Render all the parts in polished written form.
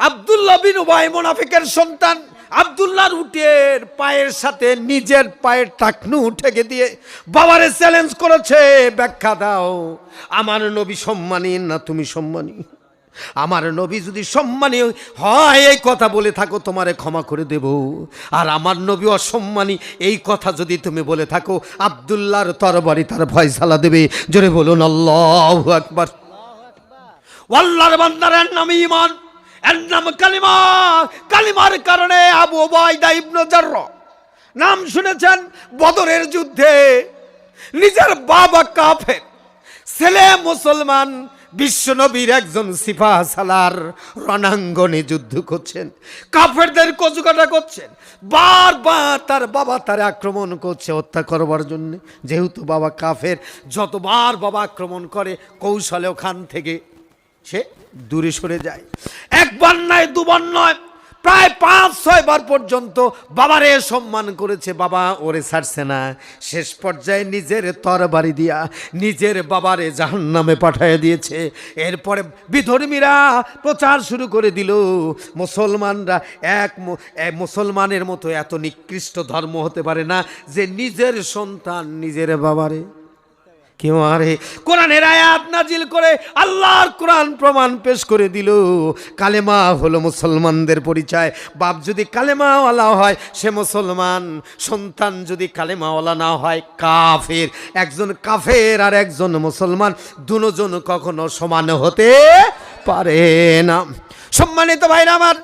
আব্দুল্লাহ বিন উবাই মুনাফিকের সন্তান। আব্দুল্লাহর উটের পায়ের সাথে নিজের পায়ের টাকনু ঠেকে দিয়ে বাবারে চ্যালেঞ্জ করেছে, ব্যাখ্যা দাও, আমার নবী সম্মানী না তুমি সম্মানী? আমার নবী যদি সম্মানী হয় এই কথা বলে থাকো তোমারে ক্ষমা করে দেব, আর আমার নবী অসম্মানী এই কথা যদি তুমি বলে থাকো আব্দুল্লাহর তরবারি তার ফয়সালা দেবে। জোরে বলুন আল্লাহু আকবার। আল্লাহর বান্দার নাম ঈমান, এর নাম কালিমা। কালিমার কারণে আবু উবাইদা ইবনে জাররাহ নাম শুনেছেন। বদরের যুদ্ধে নিজের বাবা কাফের, ছেলে মুসলমান, বিশ্বনবীর একজন সিপাহ সালার রণাঙ্গনে যুদ্ধ করছেন, কাফেরদের কচুকাটা করছেন। বারবার তার বাবা তার আক্রমণ করছে হত্যা করবার জন্য। যেহেতু বাবা কাফের, যতবার বাবা আক্রমণ করে কৌশলে ওখান থেকে সে দূরে সরে যায়। একবার নয়, দুবার নয়, প্রায় 5-6 বার পর্যন্ত বাবারে সম্মান করেছে, বাবা ওরে ছাড়ছে না। শেষ পর্যায়ে নিজের তরবারি দিয়া নিজের বাবারে জাহান্নামে পাঠিয়ে দিয়েছে। এরপরে বিধর্মীরা প্রচার শুরু করে দিল, মুসলমানরা মুসলমানের মতো এত নিকৃষ্ট ধর্ম হতে পারে না যে নিজের সন্তান নিজের বাবারে কেউ আরে। কোরআনের আয়াত নাজিল করে আল্লাহর কোরআন প্রমাণ পেশ করে দিল, কালেমা হলো মুসলমানদের পরিচয়। বাপ যদি কালেমাওয়ালা হয় সে মুসলমান, সন্তান যদি কালেমাওয়ালা না হয় কাফের। একজন কাফের আর একজন মুসলমান দুজন কখনো সমান হতে পারে না। সম্মানিত ভাইরা আমার,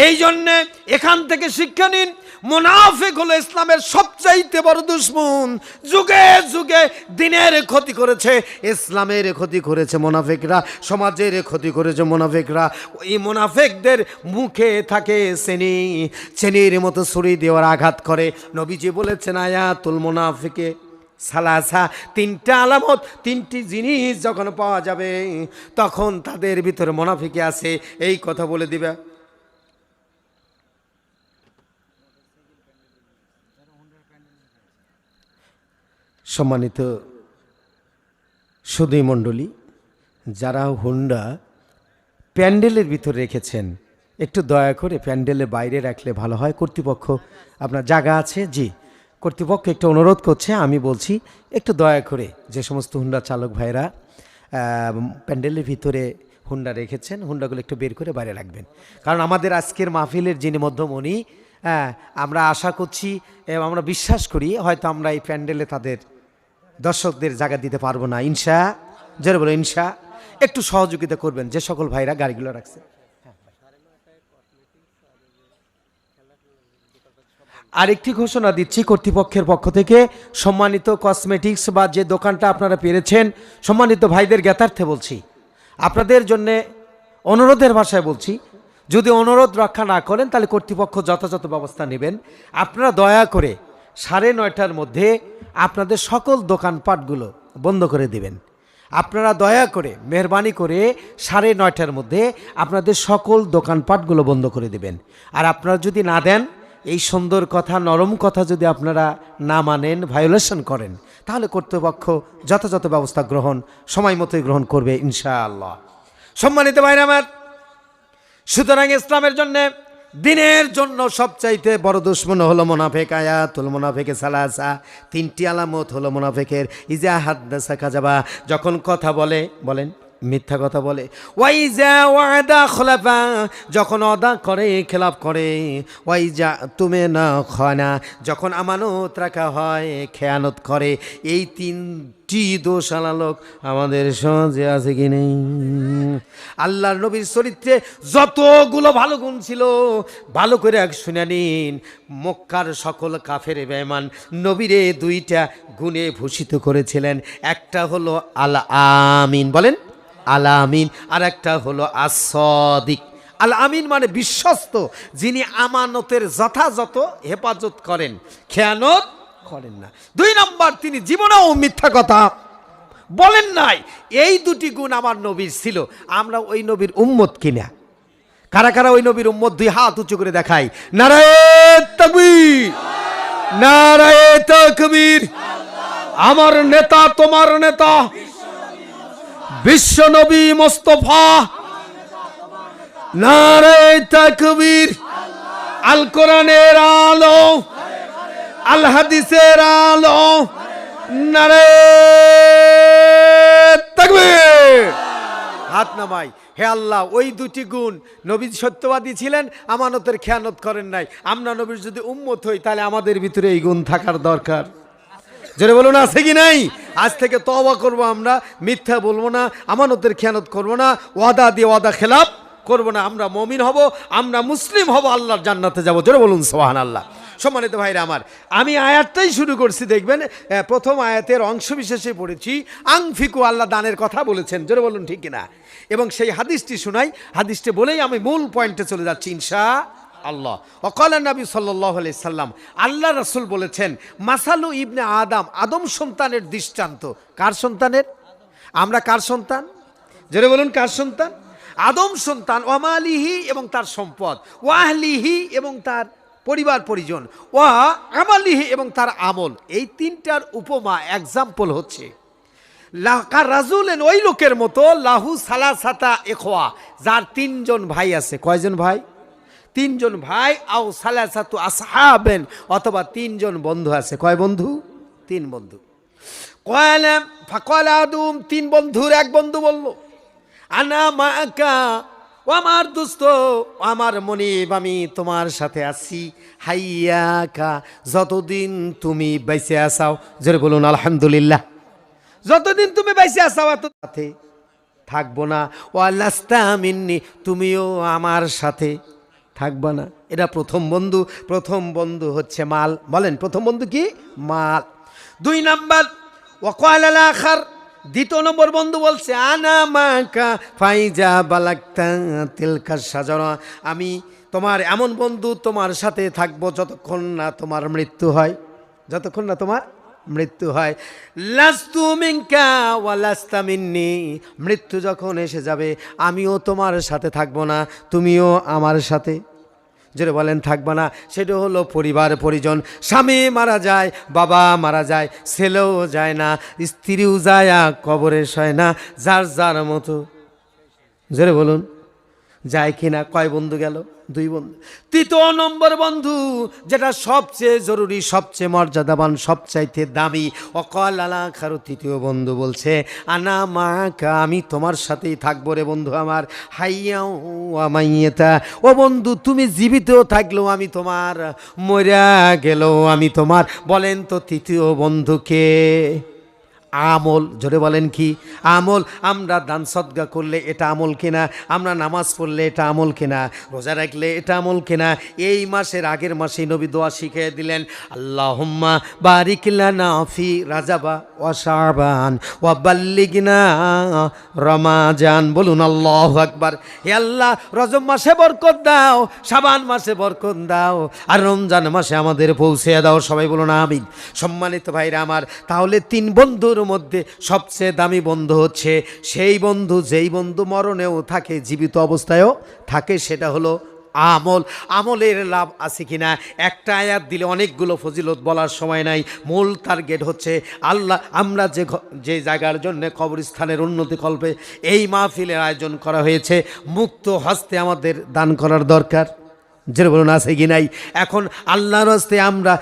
এই জন্যে এখান থেকে শিক্ষা নিন, মুনাফিক হলো ইসলামের সবচাইতে বড় দুশমন। যুগে যুগে দিনের ক্ষতি করেছে, ইসলামের ক্ষতি করেছে মুনাফিকরা, সমাজের ক্ষতি করেছে মুনাফিকরা। এই মুনাফিকদের মুখে থাকে চেনি, চেনির মতো ছুরি দেওয়ার আঘাত করে। নবীজি বলেছেন আয়াতুল মুনাফিকে সালাসা, 3টা আলামত, 3টি জিনিস যখন পাওয়া যাবে তখন তাদের ভিতরে মুনাফিকি আছে, এই কথা বলে দিবে। সম্মানিত সুধী মণ্ডলী, যারা হুন্ডা প্যান্ডেলের ভিতরে রেখেছেন একটু দয়া করে প্যান্ডেলের বাইরে রাখলে ভালো হয়। কর্তৃপক্ষ আপনার জায়গা আছে? জি, কর্তৃপক্ষ একটু অনুরোধ করছে, আমি বলছি একটু দয়া করে যে সমস্ত হুন্ডা চালক ভাইরা প্যান্ডেলের ভিতরে হুন্ডা রেখেছেন হুন্ডাগুলো একটু বের করে বাইরে রাখবেন। কারণ আমাদের আজকের মাহফিলের যিনি মধ্যমণি, আমরা আশা করছি এবং আমরা বিশ্বাস করি হয়তো আমরা এই প্যান্ডেলে তাদের দর্শকদের জায়গা দিতে পারবো না। ইনশা, জোরে বলো ইনশা। একটু সহযোগিতা করবেন যে সকল ভাইরা গাড়িগুলো রাখছে। আরেকটি ঘোষণা দিচ্ছি কর্তৃপক্ষের পক্ষ থেকে, সম্মানিত কসমেটিক্স বা যে দোকানটা আপনারা পেরেছেন, সম্মানিত ভাইদের জ্ঞাতার্থে বলছি, আপনাদের জন্যে অনুরোধের ভাষায় বলছি, যদি অনুরোধ রক্ষা না করেন তাহলে কর্তৃপক্ষ যথাযথ ব্যবস্থা নেবেন। আপনারা দয়া করে 9:30টার মধ্যে আপনাদের সকল দোকানপাটগুলো বন্ধ করে দিবেন। আপনারা দয়া করে মেহরবানি করে 9:30টার মধ্যে আপনাদের সকল দোকানপাটগুলো বন্ধ করে দিবেন। আর আপনারা যদি না দেন, এই সুন্দর কথা, নরম কথা যদি আপনারা না মানেন, ভায়োলেশন করেন, তাহলে কর্তৃপক্ষ যথাযথ ব্যবস্থা সময় মতোই গ্রহণ করবে ইনশাআল্লাহ। সম্মানিত ভাইরা আমার, সুতরাং ইসলামের জন্য, দিনের জন্য সবচাইতে বড় দুশমন হলো মুনাফিক। আয়াতুল মুনাফিকে সালাসা, 3টি আলামত হলো মুনাফিকের। ইজা হাদাসা কাযাবা, যখন কথা বলেন মিথ্যা কথা বলে। ওয়াইজা ওয়াদা খলাফা, যখন ওয়াদা করে খেলাফ করে। ওয়াইজা তুমিনা খানা, যখন আমানত রাখা হয় খেয়ানত করে। এই 3টি দোষালা লোক আমাদের সমাজে আছে কি নেই? আল্লাহর নবীর চরিত্রে যতগুলো ভালো গুণ ছিল ভালো করে শুনে নিন। মক্কার সকল কাফের বেঈমান নবীরে 2টা গুণে ভূষিত করেছিলেন। একটা হলো আল আমিন, বলেন আল আমিন, আর একটা হলো as-সাদিক। আল আমিন মানে বিশ্বস্ত, যিনি আমানতের যথাযথ হেফাজত করেন, খেয়ানত করেন না। 2 নম্বর, তিনি জীবনেও মিথ্যা কথা বলেন নাই। এই 2টি গুণ আমার নবীর ছিল। আমরা ওই নবীর উম্মত কিনা? কারা কারা ওই নবীর উম্মত? 2 হাত উঁচু করে দেখাই। নারায়ে তাকবীর, নারায়ে তাকবীর। আমার নেতা, তোমার নেতা বিশ্ব নবী মুস্তাফা নারে তাকবীর, আল কোরআনের আলো, আল হাদিসের আলো, নারে তাকবীর। হাত নামাই। হে আল্লাহ, ওই দুটি গুণ, নবী সত্যবাদী ছিলেন, আমানতের খেয়ানত করেন নাই। আমরা নবীর যদি উম্মত হই তাহলে আমাদের ভিতরে এই গুণ থাকার দরকার। জোরে বলুন, আছে কি নাই? আজ থেকে তওবা করব, আমরা মিথ্যা বলবো না, আমানতের খেয়ানত করব না, ওয়াদা দিয়ে ওয়াদা খেলাপ করব না। আমরা মুমিন হব, আমরা মুসলিম হব, আল্লাহর জান্নাতে যাব। জোরে বলুন সুবহানাল্লাহ। সম্মানিত ভাইরা আমার, আমি আয়াতটাই শুরু করছি। দেখবেন প্রথম আয়াতের অংশ বিশেষে পড়েছি আনফিকু, আল্লাহ দানের কথা বলেছেন। জোরে বলুন ঠিক কিনা? এবং সেই হাদিসটি শোনাই, হাদিসটি বলেই আমি মূল পয়েন্টে চলে যাচ্ছি ইনশাআল্লাহ। ওয়াকালা নবী সাল্লাল্লাহু আলাইহি সাল্লাম, আল্লাহ রাসূল বলেছেন, মাসালু ইবনে আদম, আদম সন্তানের দৃষ্টান্ত। কার সন্তানের? আমরা কার সন্তান? জোরে বলুন, কার সন্তান? আদম সন্তান। ওয়ামালিহি, এবং তার সম্পদ, ওয়াহলিহি, এবং তার পরিবার পরিজন, ওয়া আমালিহি, এবং তার আমল। এই তিনটার উপমা, এক্সাম্পল হচ্ছে রাজুলেন, ওই লোকের মতো, লাহু সালাসাতা ইখওয়া, যার তিনজন ভাই আছে। কয়জন ভাই? তিনজন ভাই। আও সালাসাতু আসহাবেন, অথবা তিনজন বন্ধু আছে। কয় বন্ধু? তিন বন্ধু। কয়লাম ফাকাল আদম, তিন বন্ধুর এক বন্ধু বলল, আনা মাকা, ও আমার দোস্ত, আমার মনিব, আমি তোমার সাথে আছি। হাইয়াকা, যতদিন তুমি বেঁচে আসাও। জোরে বলুন আলহামদুলিল্লাহ। যতদিন তুমি বেঁচে আসাও এত সাথে থাকবো না। ওয়ালাস্তা মিন্নি, তুমিও আমার সাথে থাকবা না। এটা প্রথম বন্ধু। প্রথম বন্ধু হচ্ছে মাল। বলেন, প্রথম বন্ধু কি? মাল। দুই নাম্বার, ওয়াকাল আখার, দ্বিতীয় নম্বর বন্ধু বলছে, আনা মাকা ফাইজা বালাক্তা তিলকা সাজারা, আমি তোমার এমন বন্ধু, তোমার সাথে থাকবো যতক্ষণ না তোমার মৃত্যু হয়। যতক্ষণ না তোমার মৃত্যু হয়। লাস্তু মিনকা ওয়া লাস্তা মিন্নি, মৃত্যু যখন এসে যাবে আমিও তোমার সাথে থাকবো না, তুমিও আমার সাথে, যেটা বলেন, থাকবে না। সেটা হলো পরিবার পরিজন। স্বামী মারা যায়, বাবা মারা যায়, ছেলেও যায় না, স্ত্রীও যায়, কবরে শয় না, যার যার মতো। জোরে বলুন, যায় কিনা? কয় বন্ধু গেল? দুই বন্ধু। তৃতীয় নম্বর বন্ধু, যেটা সবচেয়ে জরুরি, সবচেয়ে মর্যাদাবান, সবচাইতে দামি, অকাল আলাখারু, তৃতীয় বন্ধু বলছে, আনা মাকা, আমি তোমার সাথেই থাকবো রে বন্ধু আমার। হাইয়াও আমাইয়েতা, ও বন্ধু, তুমি জীবিত থাকলেও আমি তোমার, মরিয়া গেলেও আমি তোমার। বলেন তো তৃতীয় বন্ধুকে? আমল। জোরে বলেন কি? আমল। আমরা দান সদকা করলে এটা আমল কিনা? আমরা নামাজ পড়লে এটা আমল কিনা? রোজা রাখলে এটা আমল কিনা? এই মাসের আগের মাসেই নবী দোয়া শিখিয়ে দিলেন, আল্লাহুম্মা বারিক লানা ফি রাজাবা ওয়া শাবান ওয়া বাল্লিগনা রমাজান। বলুন আল্লাহু আকবার। হে আল্লাহ, রজব মাসে বরকত দাও, শাবান মাসে বরকত দাও, আর রমজান মাসে আমাদের পৌঁছে দাও। সবাই বলুন আমিন। সম্মানিত ভাইরা আমার, তাহলে তিন বন্ধুর মধ্যে সবচেয়ে দামি বন্ধু হচ্ছে সেই বন্ধু, যেই বন্ধু মরণেও থাকে, জীবিত অবস্থায়ও থাকে, সেটা হলো আমল। আমলের লাভ আছে কিনা? একটা আয়াত দিলে অনেকগুলো ফজিলত বলার সময় নাই। মূল টার্গেট হচ্ছে আল্লাহ, আমরা যে জায়গার জন্য কবরস্থানের উন্নতি কল্পে এই মাহফিলের আয়োজন করা হয়েছে, মুক্ত হস্তে আমাদের দান করার দরকার। যে বলুন, আছে কি নাই? এখন আল্লাহর হস্তে আমরা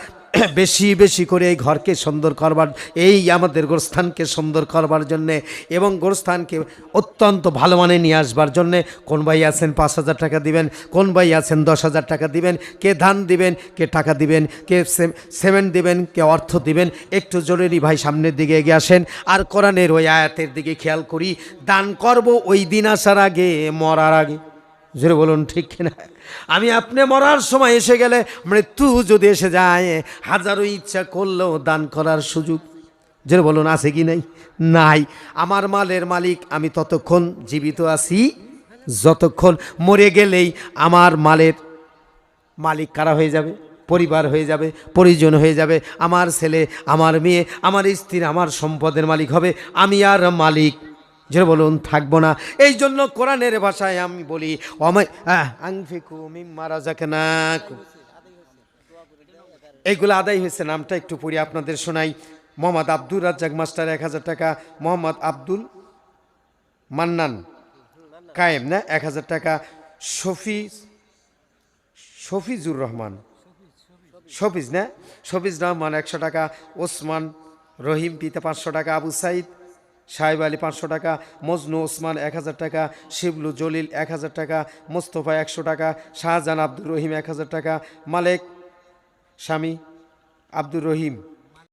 বেশি বেশি করে এই ঘরকে সুন্দর করবার, এই আমাদের গোরস্থানকে সুন্দর করবার জন্যে, এবং গোরস্থানকে অত্যন্ত ভালো মানে নিয়ে আসবার জন্যে, কোন ভাই আছেন 5,000 টাকা দিবেন, কোন ভাই আছেন 10,000 টাকা দিবেন, কে ধান দিবেন, কে টাকা দিবেন, কে সিমেন্ট দিবেন, কে অর্থ দিবেন। একটু জরুরি ভাই সামনের দিকে এগিয়ে আসেন। আর কোরআনের ওই আয়াতের দিকে খেয়াল করি, দান করব ওই দিন আসার আগে, মরার আগে। জোরে বলুন ঠিক কিনা? আমি আপনি মরার সময় এসে গেলে, মৃত্যু যদি এসে যায়, হাজারো ইচ্ছা করলেও দান করার সুযোগ, জোরে বলুন, আছে কি নাই? নাই। আমার মালের মালিক আমি ততক্ষণ জীবিত আছি যতক্ষণ, মরে গেলেই আমার মালের মালিক কারা হয়ে যাবে? পরিবার হয়ে যাবে, পরিজন হয়ে যাবে। আমার ছেলে, আমার মেয়ে, আমার স্ত্রী আমার সম্পদের মালিক হবে, আমি আর মালিক, যে বলুন, থাকবো না। এই জন্য কোরআনের ভাষায় আমি বলি, আনফিকু মিম্মা রাযাকনাকুম। এইগুলো আদায় হয়েছে, নামটা একটু পড়ি আপনাদের শোনাই। মোহাম্মদ আব্দুর রাজ্জাক মাস্টার 1,000 টাকা, মোহাম্মদ আব্দুল মান্নান কায়েম না 1,000 টাকা, শফিজুর রহমান, শফিজ না, শফিজ রহমান 100 টাকা, ওসমান রহিম পিতা 500 টাকা, আবু সাইদ সাহেব আলী 500 টাকা, মজনু ওসমান 1000 টাকা, শিবলু জলিল 1000 টাকা, মোস্তফা 100 টাকা, শাহজাহান আব্দুর রহিম 1000 টাকা, মালেক স্বামী আব্দুর রহিম